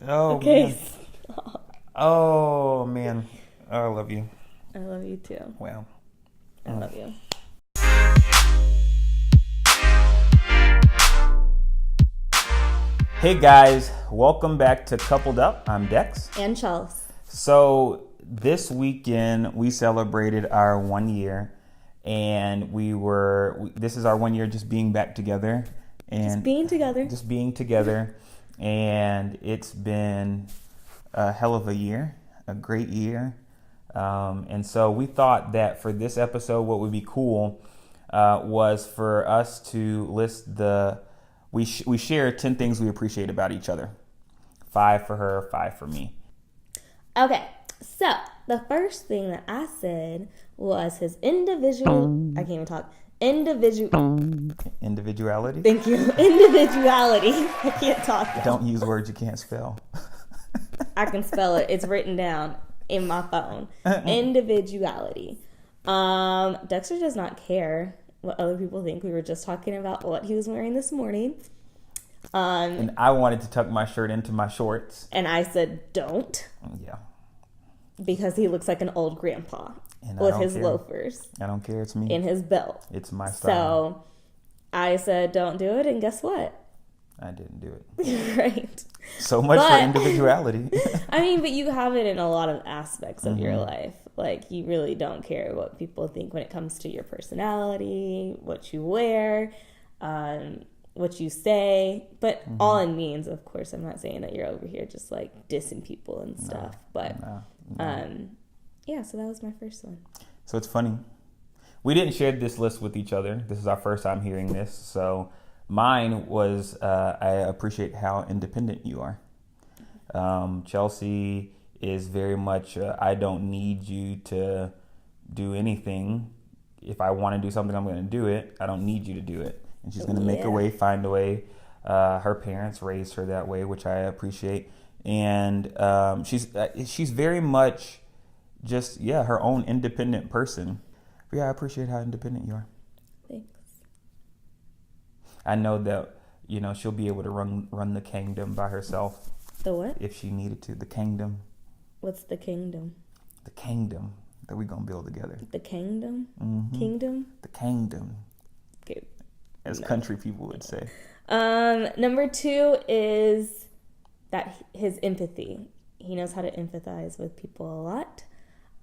Oh, Okay, man. stop. Oh, man. I love you. I love you too. Wow. I love you. Hey, guys. Welcome back to Coupled Up. I'm Dex. And Charles. So, this weekend, we celebrated our 1 year. And this is our 1 year just being back together. And Just being together. Just being together. And it's been a hell of a year, a great year. And so we thought that for this episode, what would be cool was for us to list we share 10 things we appreciate about each other. 5 for her, 5 for me. Okay, so the first thing that I said was his I can't even talk. Individuality. Thank you. Individuality. I can't talk. Don't use words you can't spell. I can spell it. It's written down in my phone. Individuality. Dexter does not care what other people think. We were just talking about what he was wearing this morning. And I wanted to tuck my shirt into my shorts. And I said, don't. Yeah. Because he looks like an old grandpa And with his loafers. I don't care. It's me. And his belt. It's my style. So I said, don't do it. And guess what? I didn't do it. Right. So much for individuality. I mean, but you have it in a lot of aspects of your life. Like, you really don't care what people think when it comes to your personality, what you wear, what you say. But all in means, of course, I'm not saying that you're over here just, like, dissing people and stuff. Yeah, so that was my first one. So it's funny. We didn't share this list with each other. This is our first time hearing this. So mine was, I appreciate how independent you are. Chelsea is very much, I don't need you to do anything. If I want to do something, I'm going to do it. I don't need you to do it. And she's going to make a way, find a way. Her parents raised her that way, which I appreciate. And she's very much just, her own independent person. But I appreciate how independent you are. Thanks. I know that, she'll be able to run the kingdom by herself. The what? If she needed to. The kingdom. What's the kingdom? The kingdom that we're going to build together. The kingdom? Mm-hmm. Kingdom? The kingdom. Okay. As country people would say. Number 2 is that his empathy. He knows how to empathize with people a lot.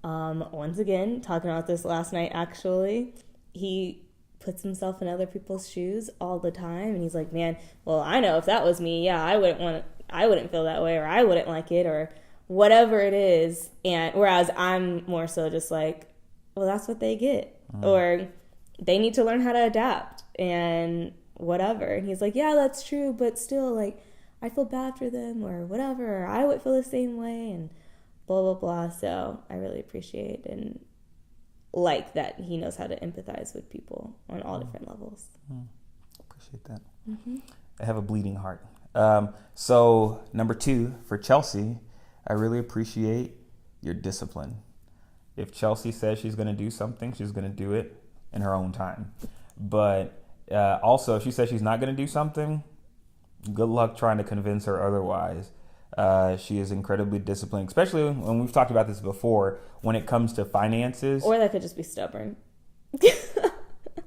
Once again, talking about this last night, actually, he puts himself in other people's shoes all the time. And he's like, man, well, I know if that was me, I wouldn't feel that way, or I wouldn't like it, or whatever it is. And whereas I'm more so just like, well, that's what they get, or they need to learn how to adapt and whatever. And he's like, yeah, that's true, but still, like, I feel bad for them or whatever, or I would feel the same way, and blah blah blah. So I really appreciate and like that he knows how to empathize with people on all different levels. Appreciate that. I have a bleeding heart. So number 2 for Chelsea, I really appreciate your discipline. If Chelsea says she's going to do something, she's going to do it in her own time. But also, if she says she's not going to do something, good luck trying to convince her otherwise. She is incredibly disciplined, especially when we've talked about this before, when it comes to finances. Or that could just be stubborn.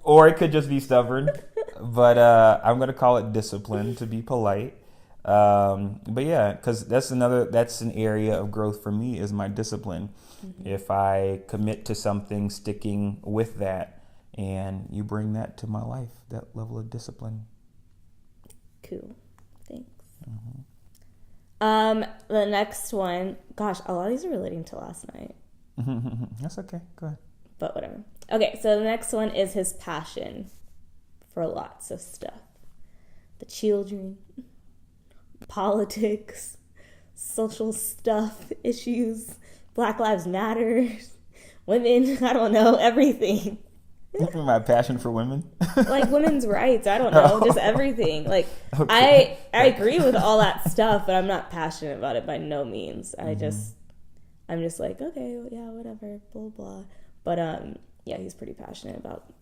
Or it could just be stubborn. But I'm going to call it discipline to be polite. But yeah, because that's an area of growth for me is my discipline. If I commit to something, sticking with that, and you bring that to my life, that level of discipline. Cool. Thanks. The next one, gosh, a lot of these are relating to last night. That's okay. Go ahead. But whatever. Okay, so the next one is his passion for lots of stuff. The children, politics, social stuff, issues, Black Lives Matter, women, I don't know, everything. My passion for women? Like women's rights, I don't know, just everything. Like, okay. I agree with all that stuff, but I'm not passionate about it by no means. I'm just like, okay, well, yeah, whatever, blah, blah. But, yeah, he's pretty passionate about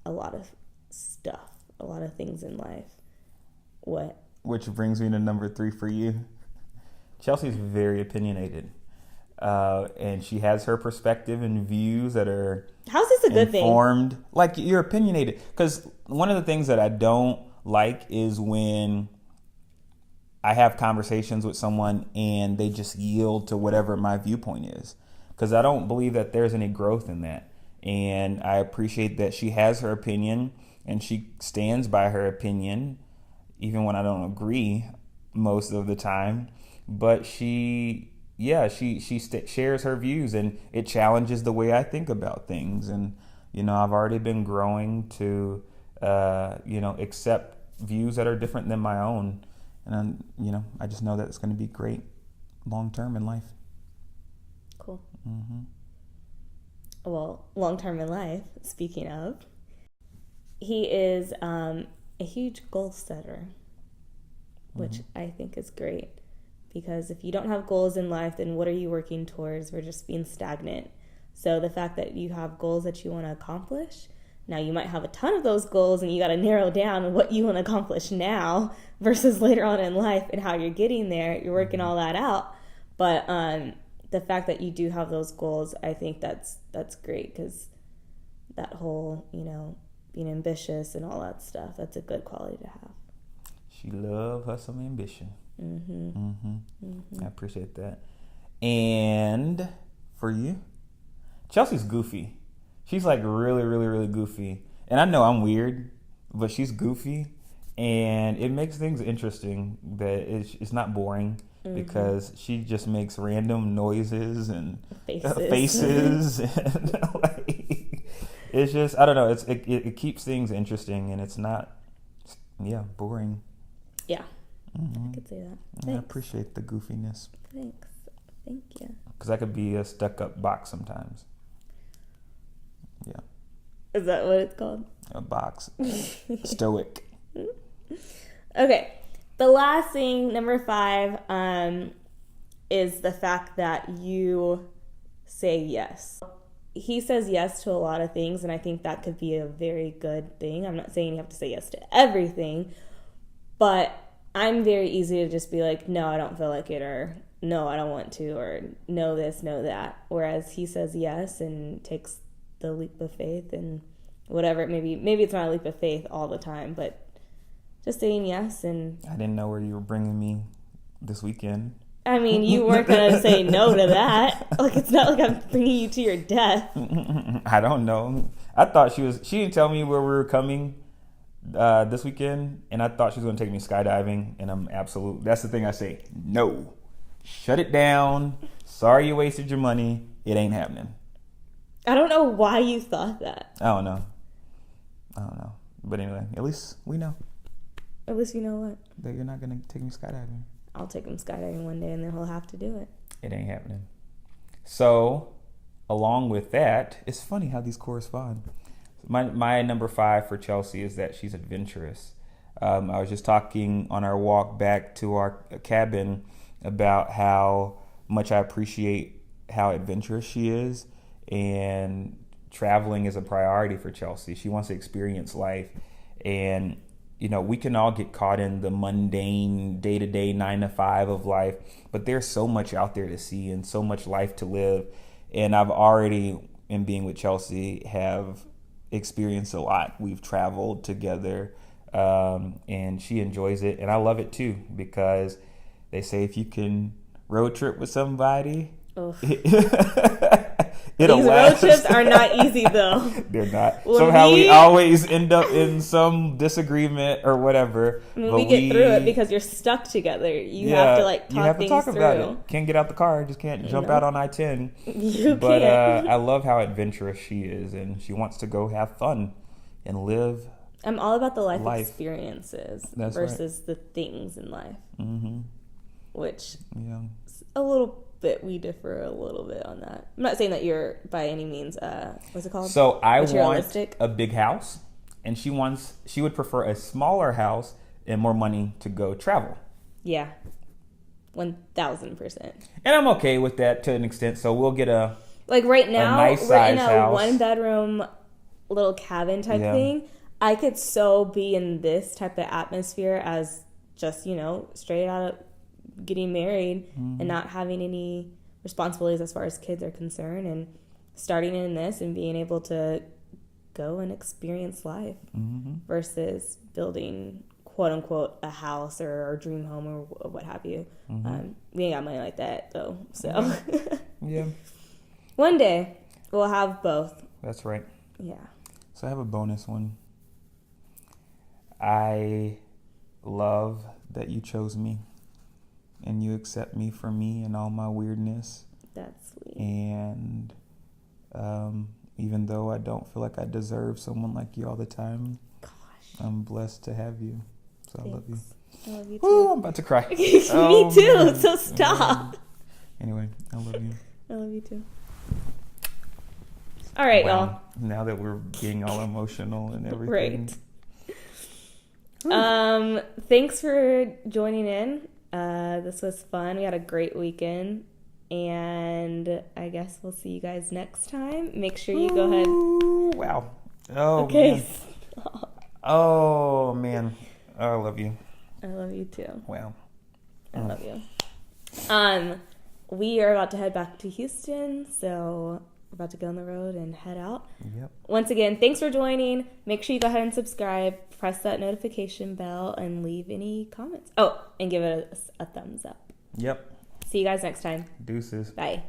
a lot of stuff, a lot of things in life. What? Which brings me to number 3 for you. Chelsea's very opinionated. And she has her perspective and views that are how's this a good informed. thing? Like, you're opinionated. Because one of the things that I don't like is when I have conversations with someone and they just yield to whatever my viewpoint is. Because I don't believe that there's any growth in that. And I appreciate that she has her opinion and she stands by her opinion, even when I don't agree most of the time. But she shares her views, and it challenges the way I think about things. And, I've already been growing to, accept views that are different than my own. And, I just know that it's going to be great long term in life. Cool. Mm-hmm. Well, long term in life, speaking of, he is a huge goal setter, which I think is great. Because if you don't have goals in life, then what are you working towards? We're just being stagnant. So the fact that you have goals that you want to accomplish, now you might have a ton of those goals and you got to narrow down what you want to accomplish now versus later on in life and how you're getting there. You're working all that out. But the fact that you do have those goals, I think that's great, because that whole, being ambitious and all that stuff, that's a good quality to have. She love her some ambition. Mm-hmm. Mm-hmm. Mm-hmm. I appreciate that. And for you, Chelsea's goofy. She's like really, really, really goofy. And I know I'm weird, but she's goofy. And it makes things interesting that it's not boring, because she just makes random noises and faces. And it's just, I don't know. It keeps things interesting, and it's not, boring. Yeah. Mm-hmm. I could say that. I appreciate the goofiness. Thanks. Thank you. Because I could be a stuck-up box sometimes. Yeah. Is that what it's called? A box. Stoic. Okay. The last thing, number 5, is the fact that you say yes. He says yes to a lot of things, and I think that could be a very good thing. I'm not saying you have to say yes to everything, but I'm very easy to just be like, no, I don't feel like it, or no, I don't want to, or no this, no that. Whereas he says yes and takes the leap of faith and whatever it may be. Maybe it's not a leap of faith all the time, but just saying yes. And I didn't know where you were bringing me this weekend. I mean, you weren't going to say no to that. Like, it's not like I'm bringing you to your death. I don't know. I thought she didn't tell me where we were coming this weekend, and I thought she was going to take me skydiving, and that's the thing I say, no. Shut it down. Sorry you wasted your money. It ain't happening. I don't know why you thought that. I don't know. But anyway, at least we know. At least you know what? That you're not going to take me skydiving. I'll take him skydiving one day, and then he'll have to do it. It ain't happening. So, along with that, it's funny how these correspond. My number 5 for Chelsea is that she's adventurous. I was just talking on our walk back to our cabin about how much I appreciate how adventurous she is, and traveling is a priority for Chelsea. She wants to experience life, and we can all get caught in the mundane day-to-day 9-to-5 of life, but there's so much out there to see and so much life to live. And I've already, in being with Chelsea, have experienced a lot. We've traveled together, and she enjoys it. And I love it too, because they say if you can road trip with somebody, it'll These last. road trips are not easy, though. They're not. Somehow we always end up in some disagreement or whatever. I mean, we get through it because you're stuck together. You have to talk things through. About it. Can't get out the car. Just can't jump out on I-10. You but can't. I love how adventurous she is, and she wants to go have fun and live. I'm all about the life experiences versus the things in life. Mm-hmm. Which a little bit, we differ a little bit on that. I'm not saying that you're by any means what's it called? So I want a big house, and she would prefer a smaller house and more money to go travel. Yeah. 1,000%. And I'm okay with that to an extent. So we'll get a right now nice we're in a house. 1-bedroom little cabin type thing. I could so be in this type of atmosphere as just straight out of getting married and not having any responsibilities as far as kids are concerned, and starting in this and being able to go and experience life versus building, quote unquote, a house or a dream home or what have you. We ain't got money like that though, so Yeah. One day we'll have both. That's right. Yeah. So I have a bonus one. I love that you chose me and you accept me for me and all my weirdness. That's sweet. And even though I don't feel like I deserve someone like you all the time, I'm blessed to have you. So Thanks. I love you. I love you too. Ooh, I'm about to cry. Me too, man. So stop. Anyway, I love you. I love you too. All right, y'all. Now that we're being all emotional and everything. Right. Thanks for joining in. This was fun. We had a great weekend. And I guess we'll see you guys next time. Make sure you go ahead. Wow. Oh, okay. Man. Oh, man. Oh, I love you. I love you too. Wow. I love you. We are about to head back to Houston, so we're about to go on the road and head out. Yep. Once again, thanks for joining. Make sure you go ahead and subscribe, press that notification bell, and leave any comments. Oh, and give it a thumbs up. Yep. See you guys next time. Deuces. Bye.